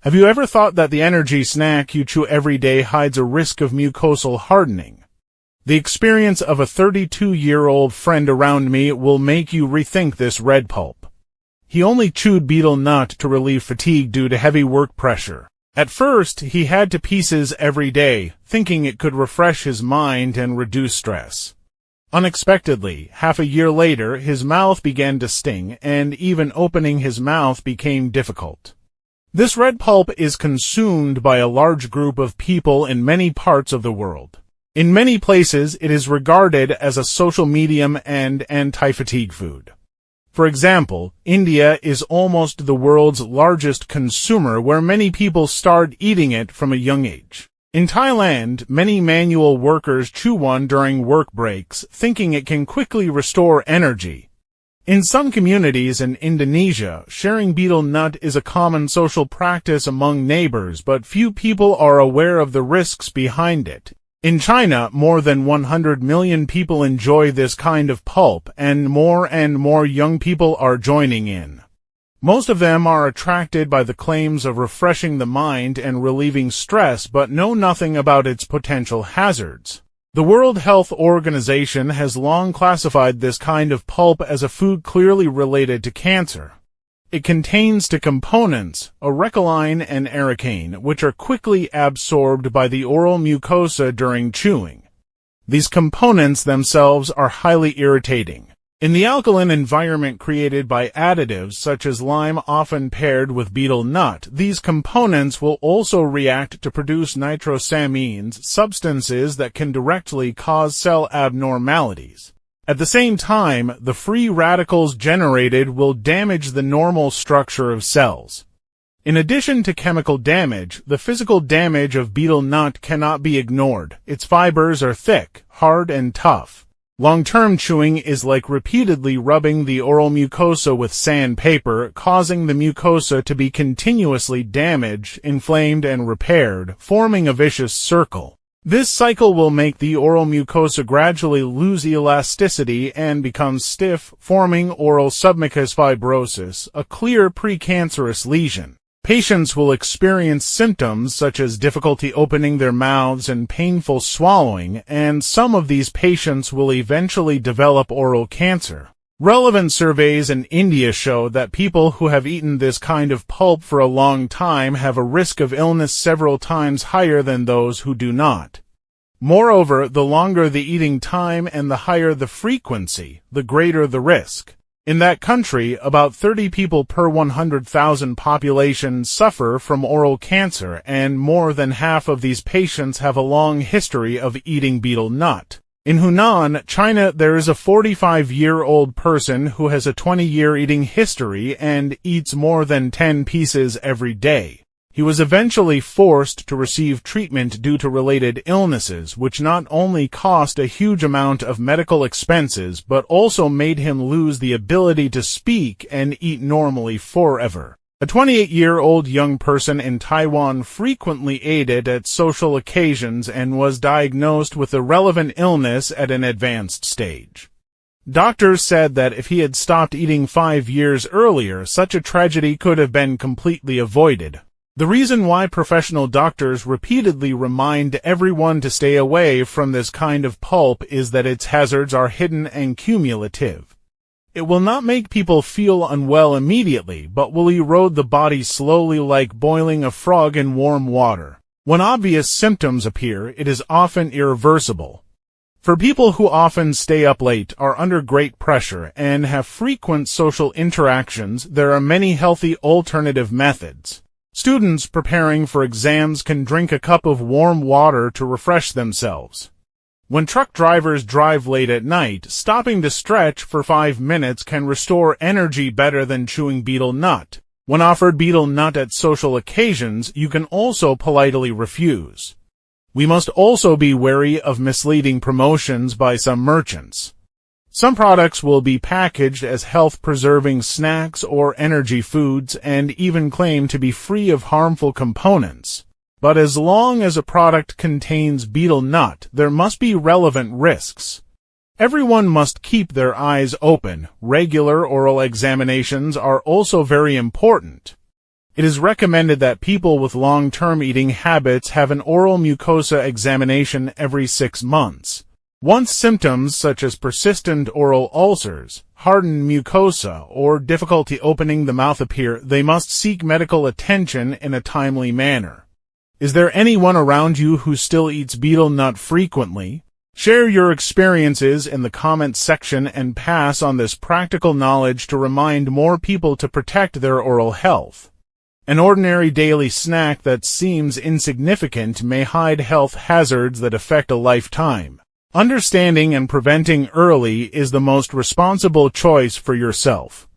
Have you ever thought that the energy snack you chew every day hides a risk of mucosal hardening? The experience of a 32-year-old friend around me will make you rethink this red pulp. He only chewed betel nut to relieve fatigue due to heavy work pressure. At first, he had to pieces every day, thinking it could refresh his mind and reduce stress. Unexpectedly, half a year later, his mouth began to sting, and even opening his mouth became difficult. This red pulp is consumed by a large group of people in many parts of the world. In many places, it is regarded as a social medium and anti-fatigue food. For example, India is almost the world's largest consumer, where many people start eating it from a young age. In Thailand, many manual workers chew one during work breaks, thinking it can quickly restore energy. In some communities in Indonesia, sharing betel nut is a common social practice among neighbors, but few people are aware of the risks behind it. In China, more than 100 million people enjoy this kind of pulp, and more young people are joining in. Most of them are attracted by the claims of refreshing the mind and relieving stress, but know nothing about its potential hazards. The World Health Organization has long classified this kind of pulp as a food clearly related to cancer. It contains two components, arecoline and ericain, which are quickly absorbed by the oral mucosa during chewing. These components themselves are highly irritating. In the alkaline environment created by additives such as lime often paired with betel nut, these components will also react to produce nitrosamines, substances that can directly cause cell abnormalities. At the same time, the free radicals generated will damage the normal structure of cells. In addition to chemical damage, the physical damage of betel nut cannot be ignored. Its fibers are thick, hard, and tough. Long-term chewing is like repeatedly rubbing the oral mucosa with sandpaper, causing the mucosa to be continuously damaged, inflamed, and repaired, forming a vicious circle. This cycle will make the oral mucosa gradually lose elasticity and become stiff, forming oral submucous fibrosis, a clear precancerous lesion. Patients will experience symptoms such as difficulty opening their mouths and painful swallowing, and some of these patients will eventually develop oral cancer. Relevant surveys in India show that people who have eaten this kind of pulp for a long time have a risk of illness several times higher than those who do not. Moreover, the longer the eating time and the higher the frequency, the greater the risk. In that country, about 30 people per 100,000 population suffer from oral cancer, and more than half of these patients have a long history of eating betel nut. In Hunan, China, there is a 45-year-old person who has a 20-year eating history and eats more than 10 pieces every day. He was eventually forced to receive treatment due to related illnesses, which not only cost a huge amount of medical expenses, but also made him lose the ability to speak and eat normally forever. A 28-year-old young person in Taiwan frequently ate it at social occasions and was diagnosed with a relevant illness at an advanced stage. Doctors said that if he had stopped eating 5 years earlier, such a tragedy could have been completely avoided. The reason why professional doctors repeatedly remind everyone to stay away from this kind of pulp is that its hazards are hidden and cumulative. It will not make people feel unwell immediately, but will erode the body slowly like boiling a frog in warm water. When obvious symptoms appear, it is often irreversible. For people who often stay up late, are under great pressure, and have frequent social interactions, there are many healthy alternative methods. Students preparing for exams can drink a cup of warm water to refresh themselves. When truck drivers drive late at night, stopping to stretch for 5 minutes can restore energy better than chewing betel nut. When offered betel nut at social occasions, you can also politely refuse. We must also be wary of misleading promotions by some merchants. Some products will be packaged as health-preserving snacks or energy foods and even claim to be free of harmful components. But as long as a product contains betel nut, there must be relevant risks. Everyone must keep their eyes open. Regular oral examinations are also very important. It is recommended that people with long-term eating habits have an oral mucosa examination every 6 months. Once symptoms such as persistent oral ulcers, hardened mucosa, or difficulty opening the mouth appear, they must seek medical attention in a timely manner. Is there anyone around you who still eats betel nut frequently? Share your experiences in the comments section and pass on this practical knowledge to remind more people to protect their oral health. An ordinary daily snack that seems insignificant may hide health hazards that affect a lifetime. Understanding and preventing early is the most responsible choice for yourself.